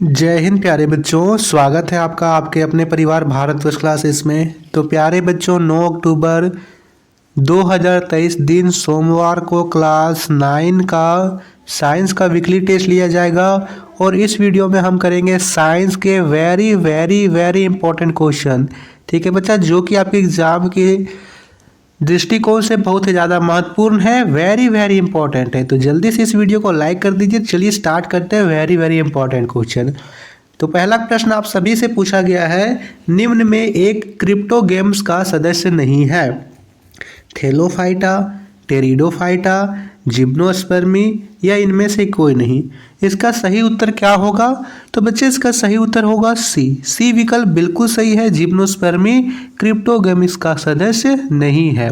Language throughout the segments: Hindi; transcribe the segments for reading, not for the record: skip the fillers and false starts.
जय हिंद प्यारे बच्चों, स्वागत है आपका आपके अपने परिवार भारत फर्स्ट क्लासेस में। तो प्यारे बच्चों, 9 अक्टूबर 2023 दिन सोमवार को क्लास 9 का साइंस का वीकली टेस्ट लिया जाएगा और इस वीडियो में हम करेंगे साइंस के very very very important question. ठीक है बच्चा, जो कि आपके एग्जाम के दृष्टिकोण से बहुत ही ज़्यादा महत्वपूर्ण है, वेरी वेरी इंपॉर्टेंट है। तो जल्दी से इस वीडियो को लाइक कर दीजिए। चलिए स्टार्ट करते हैं वेरी वेरी इंपॉर्टेंट क्वेश्चन। तो पहला प्रश्न आप सभी से पूछा गया है, निम्न में एक क्रिप्टो गेम्स का सदस्य नहीं है। थेलोफाइटा, टेरिडोफाइटा, जिम्नोस्पर्मी या इनमें से कोई नहीं। इसका सही उत्तर क्या होगा? तो बच्चे इसका सही उत्तर होगा सी विकल्प बिल्कुल सही है। जिम्नोस्पर्मी क्रिप्टोगेमिस का सदस्य नहीं है।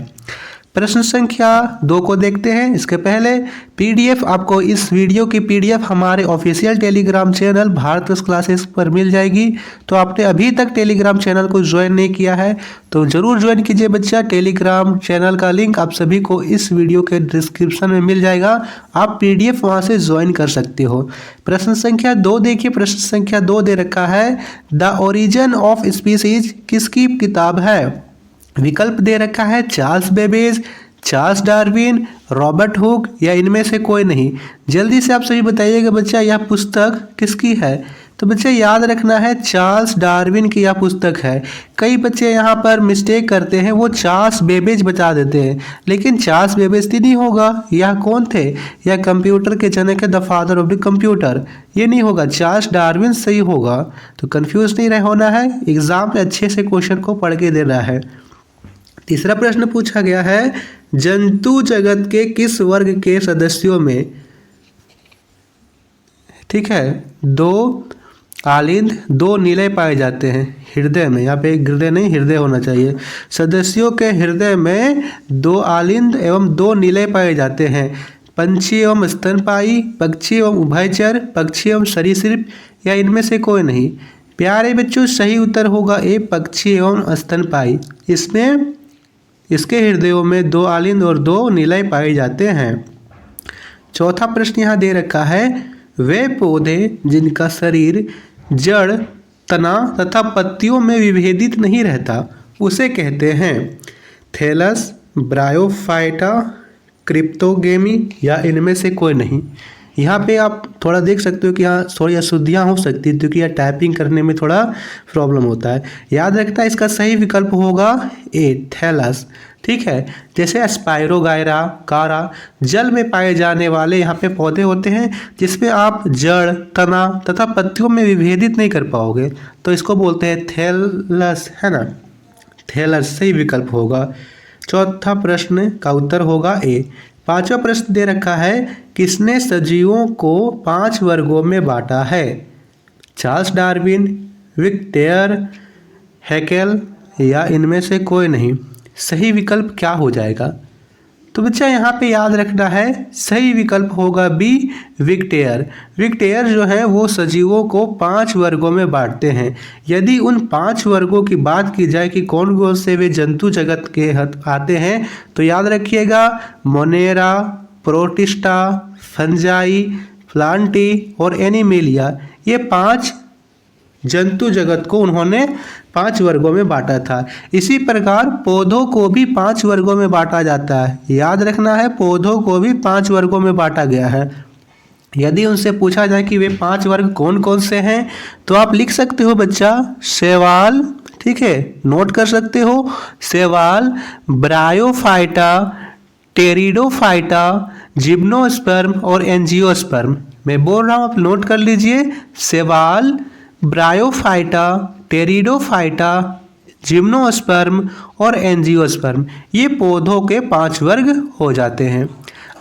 प्रश्न संख्या 2 को देखते हैं। इसके पहले पीडीएफ, आपको इस वीडियो की पीडीएफ हमारे official Telegram channel Bharat first classes पर मिल जाएगी। तो आपने अभी तक टेलीग्राम चैनल को ज्वाइन नहीं किया है तो ज़रूर ज्वाइन कीजिए बच्चा। टेलीग्राम चैनल का लिंक आप सभी को इस वीडियो के डिस्क्रिप्शन में मिल जाएगा, आप पीडीएफ वहां से ज्वाइन कर सकते हो। प्रश्न संख्या 2 देखिए। प्रश्न संख्या 2 दे रखा है, द ओरिजिन ऑफ स्पीसीज किसकी किताब है? विकल्प दे रखा है Charles Babbage, Charles Darwin, Robert Hooke या इनमें से कोई नहीं। जल्दी से आप सभी बताइएगा बच्चा, यह पुस्तक किसकी है? तो बच्चे याद रखना है चार्ल्स डार्विन की यह पुस्तक है। कई बच्चे यहाँ पर मिस्टेक करते हैं, वो चार्ल्स बेबेज बता देते हैं, लेकिन चार्ल्स बेबेज नहीं होगा। यह कौन थे? यह कंप्यूटर के जनक है, the father of the computer. ये नहीं होगा, चार्ल्स डार्विन सही होगा। तो कंफ्यूज नहीं रह होना है, एग्जाम में अच्छे से क्वेश्चन को पढ़ के देना है। तीसरा प्रश्न पूछा गया है, जंतु जगत के किस वर्ग के सदस्यों में, ठीक है, 2 आलिंद 2 नीले पाए जाते हैं हृदय में। यहाँ पे हृदय नहीं, हृदय होना चाहिए। सदस्यों के हृदय में 2 आलिंद एवं 2 नीले पाए जाते हैं। पंछी एवं स्तनपायी, पक्षी एवं उभयचर, पक्षी एवं सरीसृप या इनमें से कोई नहीं। प्यारे बच्चों, सही उत्तर होगा ए, पक्षी एवं स्तनपायी। इसमें इसके हृदयों में 2 आलिंद और 2 नीलय पाए जाते हैं। चौथा प्रश्न यहाँ दे रखा है, वे पौधे जिनका शरीर जड़, तना तथा पत्तियों में विभेदित नहीं रहता उसे कहते हैं थैलस, ब्रायोफाइटा, क्रिप्टोगेमी या इनमें से कोई नहीं। यहाँ पे आप थोड़ा देख सकते हो कि यहाँ थोड़ी अशुद्धियाँ हो सकती है क्योंकि यह टाइपिंग करने में थोड़ा प्रॉब्लम होता है। याद रखना, इसका सही विकल्प होगा ए, थैलस। ठीक है, जैसे स्पाइरोगायरा कारा जल में पाए जाने वाले यहाँ पे पौधे होते हैं जिसमें आप जड़, तना तथा पत्तियों में विभेदित नहीं कर पाओगे, तो इसको बोलते हैं थैलस, है ना। थैलस सही विकल्प होगा। चौथा प्रश्न का उत्तर होगा ए। पांचवा प्रश्न दे रखा है, किसने सजीवों को 5 वर्गों में बांटा है? चार्ल्स डार्विन, विक्टर, हैकेल या इनमें से कोई नहीं। सही विकल्प क्या हो जाएगा? तो बच्चा यहाँ पे याद रखना है, सही विकल्प होगा बी, विक्टेयर। विक्टेयर जो है वो सजीवों को 5 वर्गों में बांटते हैं। यदि उन 5 वर्गों की बात की जाए कि कौन कौन से वे जंतु जगत के आते हैं, तो याद रखिएगा मोनेरा, प्रोटिस्टा, फंजाई, प्लांटी और एनिमेलिया, ये 5 जंतु जगत को उन्होंने 5 वर्गों में बांटा था। इसी प्रकार पौधों को भी 5 वर्गों में बांटा जाता है। याद रखना है, पौधों को भी 5 वर्गों में बांटा गया है। यदि उनसे पूछा जाए कि वे 5 वर्ग कौन कौन से हैं, तो आप लिख सकते हो बच्चा, शैवाल, ठीक है, नोट कर सकते हो, शैवाल, ब्रायोफाइटा, टेरिडोफाइटा, जिम्नोस्पर्म और एंजियोस्पर्म। मैं बोल रहा हूँ, आप नोट कर लीजिए, शैवाल, ब्रायोफाइटा, टेरिडोफाइटा, जिम्नोस्पर्म और एंजियोस्पर्म, ये पौधों के 5 वर्ग हो जाते हैं।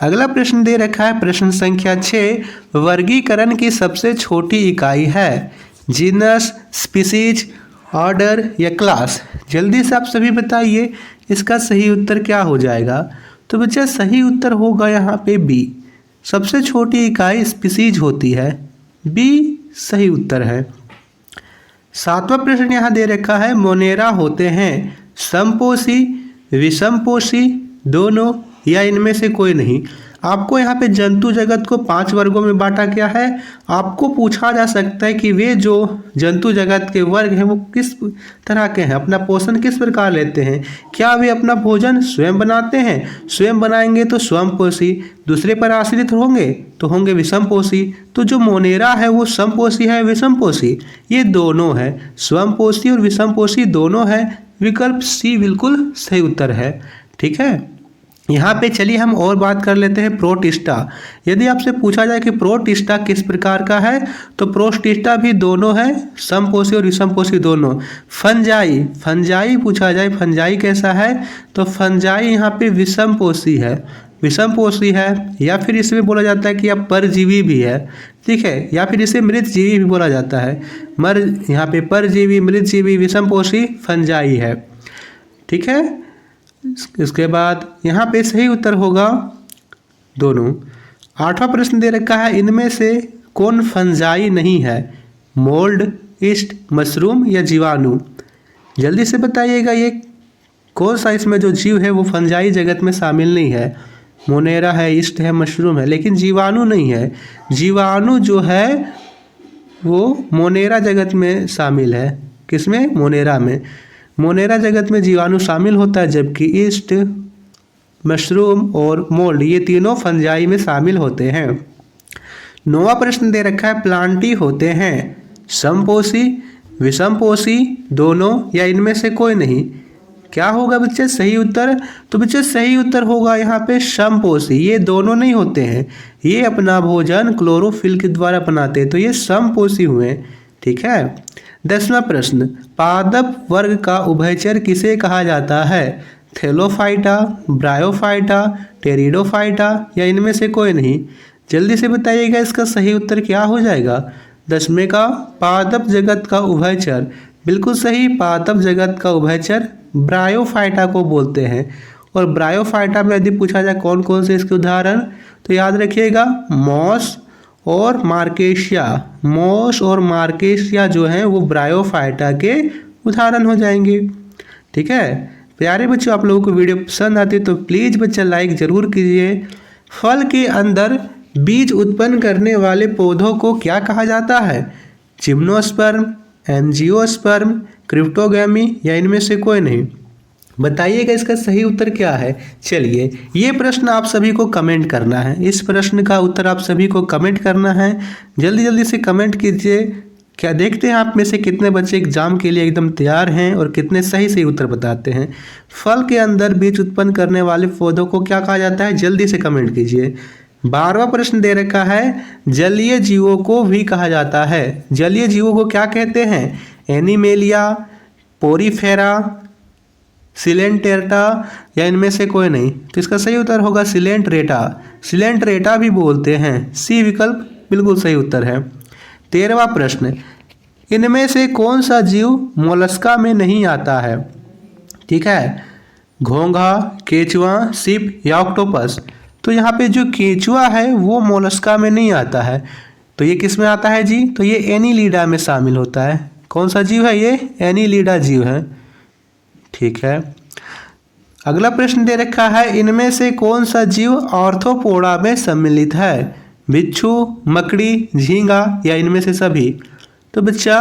अगला प्रश्न दे रखा है, प्रश्न संख्या 6, वर्गीकरण की सबसे छोटी इकाई है? जीनस, स्पीसीज, ऑर्डर या क्लास। जल्दी से आप सभी बताइए, इसका सही उत्तर क्या हो जाएगा? तो बच्चा सही उत्तर होगा यहाँ पे बी, सबसे छोटी इकाई स्पीसीज होती है। बी सही उत्तर है। 7वां प्रश्न यहाँ दे रखा है, मोनेरा होते हैं समपोषी, विषमपोषी, दोनों या इनमें से कोई नहीं। आपको यहाँ पे जंतु जगत को 5 वर्गों में बांटा गया है। आपको पूछा जा सकता है कि वे जो जंतु जगत के वर्ग हैं वो किस तरह के हैं, अपना पोषण किस प्रकार लेते हैं, क्या वे अपना भोजन स्वयं बनाते हैं, स्वयं बनाएंगे तो स्वयंपोषी, दूसरे पर आश्रित होंगे तो होंगे विषमपोषी। तो जो मोनेरा है वो समपोषी है विषमपोषी, ये दोनों है, स्वयंपोषी और विषमपोषी दोनों है। विकल्प सी बिल्कुल सही उत्तर है। ठीक है, यहाँ पे चलिए हम और बात कर लेते हैं प्रोटिस्टा। यदि आपसे पूछा जाए कि प्रोटिस्टा किस प्रकार का है तो प्रोटिस्टा भी दोनों है, समपोषी और विषमपोषी दोनों। फंजाई, फंजाई पूछा जाए फंजाई कैसा है तो फंजाई यहाँ पे विषमपोषी है, विषमपोषी है, या फिर इसमें बोला जाता है कि आप परजीवी भी है। ठीक है, या फिर इसे मृतजीवी भी बोला जाता है। यहाँ पे परजीवी, मृतजीवी, विषमपोषी फंजाई है। ठीक है, इसके बाद यहाँ पे सही उत्तर होगा दोनों। 8वां प्रश्न दे रखा है, इनमें से कौन फंजाई नहीं है, मोल्ड, ईस्ट, मशरूम या जीवाणु। जल्दी से बताइएगा ये कौन सा इसमें जो जीव है वो फंजाई जगत में शामिल नहीं है। मोनेरा है, ईस्ट है, मशरूम है, लेकिन जीवाणु नहीं है। जीवाणु जो है वो मोनेरा जगत में शामिल है। किसमें? मोनेरा में। मोनेरा जगत में जीवाणु शामिल होता है, जबकि ईस्ट, मशरूम और मोल्ड ये तीनों फंजाई में शामिल होते हैं। 9वां प्रश्न दे रखा है, प्लांटी होते हैं समपोषी, विषमपोषी दोनों या इनमें से कोई नहीं। क्या होगा बच्चे सही उत्तर? तो बच्चे सही उत्तर होगा यहाँ पे समपोषी। ये दोनों नहीं होते हैं, ये अपना भोजन क्लोरोफिल के द्वारा बनाते हैं, तो ये समपोषी हुए। ठीक है, 10वां प्रश्न, पादप वर्ग का उभयचर किसे कहा जाता है? थैलोफाइटा, ब्रायोफाइटा, टेरिडोफाइटा या इनमें से कोई नहीं। जल्दी से बताइएगा इसका सही उत्तर क्या हो जाएगा। 10वें का पादप जगत का उभयचर, बिल्कुल सही, पादप जगत का उभयचर ब्रायोफाइटा को बोलते हैं। और ब्रायोफाइटा में यदि पूछा जाए कौन कौन से इसके उदाहरण, तो याद रखिएगा मॉस और मार्केशिया। मॉस और मार्केशिया जो हैं वो ब्रायोफाइटा के उदाहरण हो जाएंगे। ठीक है प्यारे बच्चों, आप लोगों को वीडियो पसंद आती है तो प्लीज़ बच्चा लाइक ज़रूर कीजिए। फल के अंदर बीज उत्पन्न करने वाले पौधों को क्या कहा जाता है? जिम्नोस्पर्म, एंजियोस्पर्म, क्रिप्टोगैमी या इनमें से कोई नहीं। बताइएगा इसका सही उत्तर क्या है। चलिए, ये प्रश्न आप सभी को कमेंट करना है, इस प्रश्न का उत्तर आप सभी को कमेंट करना है। जल्दी जल्दी से कमेंट कीजिए। क्या देखते हैं आप में से कितने बच्चे एग्जाम के लिए एकदम तैयार हैं और कितने सही सही उत्तर बताते हैं। फल के अंदर बीज उत्पन्न करने वाले पौधों को क्या कहा जाता है? जल्दी से कमेंट कीजिए। 12वां प्रश्न दे रखा है, जलीय जीवों को भी कहा जाता है। जलीय जीवों को क्या कहते हैं? एनिमेलिया, पोरीफेरा, सिलेंटेरेटा या इनमें से कोई नहीं। तो इसका सही उत्तर होगा सिलेंट्रेटा। सिलेंट्रेटा भी बोलते हैं, सी विकल्प बिल्कुल सही उत्तर है। 13वां प्रश्न, इनमें से कौन सा जीव मोलस्का में नहीं आता है? ठीक है, घोंघा, केचुआ, सीप या ऑक्टोपस। तो यहाँ पे जो केचुआ है वो मोलस्का में नहीं आता है, तो ये किस में आता है जी? तो ये एनीलिडा में शामिल होता है। कौन सा जीव है ये? एनीलिडा जीव है। ठीक है, अगला प्रश्न दे रखा है, इनमें से कौन सा जीव आर्थ्रोपोडा में सम्मिलित है? बिच्छू, मकड़ी, झींगा या इनमें से सभी। तो बच्चा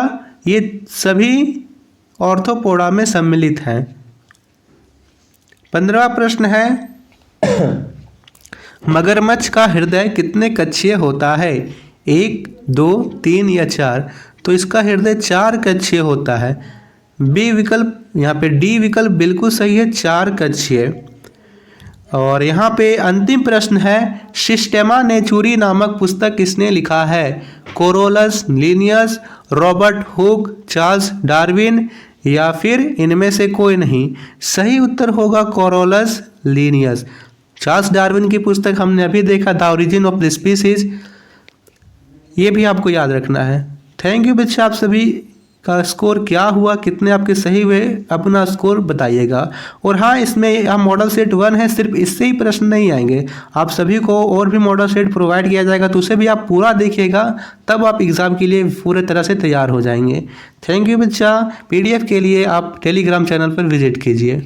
ये सभी आर्थ्रोपोडा में सम्मिलित हैं। 15वां प्रश्न है, मगरमच्छ का हृदय कितने कक्षीय होता है? 1, 2, 3 या 4। तो इसका हृदय 4 कक्षीय होता है। बी विकल्प, यहाँ पे डी विकल्प बिल्कुल सही है, 4 कक्षीय। और यहाँ पे अंतिम प्रश्न है, सिस्टेमा नेचुरी नामक पुस्तक किसने लिखा है? Carolus, Linnaeus, Robert Hooke, Charles Darwin या फिर इनमें से कोई नहीं। सही उत्तर होगा कोरोलस लिनियस। चार्ल्स डार्विन की पुस्तक हमने अभी देखा, the origin of the species, ये भी आपको याद रखना है। थैंक यू बच्चे, आप सभी का स्कोर क्या हुआ, कितने आपके सही हुए, अपना स्कोर बताइएगा। और हाँ, इसमें हम मॉडल सेट 1 है, सिर्फ इससे ही प्रश्न नहीं आएंगे, आप सभी को और भी मॉडल सेट प्रोवाइड किया जाएगा, तो उसे भी आप पूरा देखिएगा, तब आप एग्ज़ाम के लिए पूरे तरह से तैयार हो जाएंगे। थैंक यू बच्चा। PDF के लिए आप टेलीग्राम चैनल पर विजिट कीजिए।